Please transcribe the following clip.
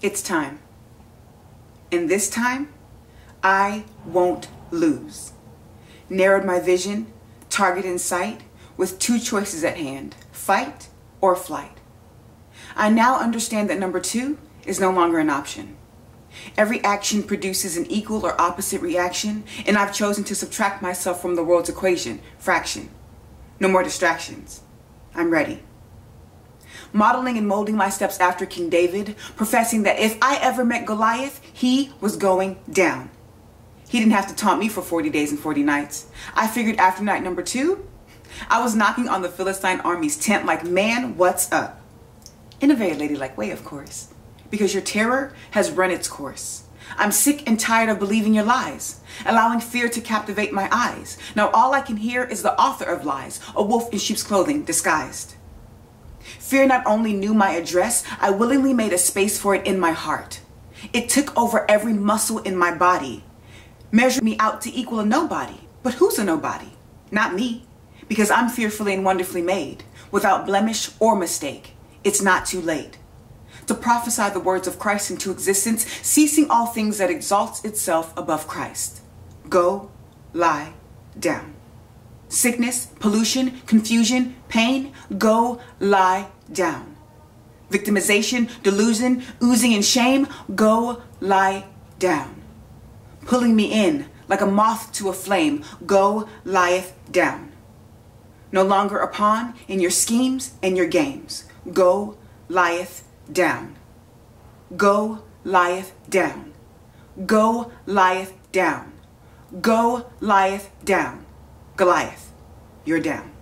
It's time. And this time, I won't lose. Narrowed my vision, target in sight, with two choices at hand, fight or flight. I now understand that number two is no longer an option. Every action produces an equal or opposite reaction, and I've chosen to subtract myself from the world's equation, fraction. No more distractions. I'm ready. Modeling and molding my steps after King David, professing that if I ever met Goliath, he was going down. He didn't have to taunt me for 40 days and 40 nights. I figured after night number two, I was knocking on the Philistine army's tent like, man, what's up? In a very ladylike way, of course, because your terror has run its course. I'm sick and tired of believing your lies, allowing fear to captivate my eyes. Now all I can hear is the author of lies, a wolf in sheep's clothing disguised. Fear not only knew my address, I willingly made a space for it in my heart. It took over every muscle in my body, measured me out to equal a nobody. But who's a nobody? Not me, because I'm fearfully and wonderfully made, without blemish or mistake. It's not too late to prophesy the words of Christ into existence, ceasing all things that exalts itself above Christ. Go lie down. Sickness, pollution, confusion, pain, go lie down. Victimization, delusion, oozing in shame, go lie down. Pulling me in like a moth to a flame, go lieth down. No longer a pawn in your schemes and your games, go lieth down. Go lieth down. Go lieth down. Go lieth down. Goliath, you're down.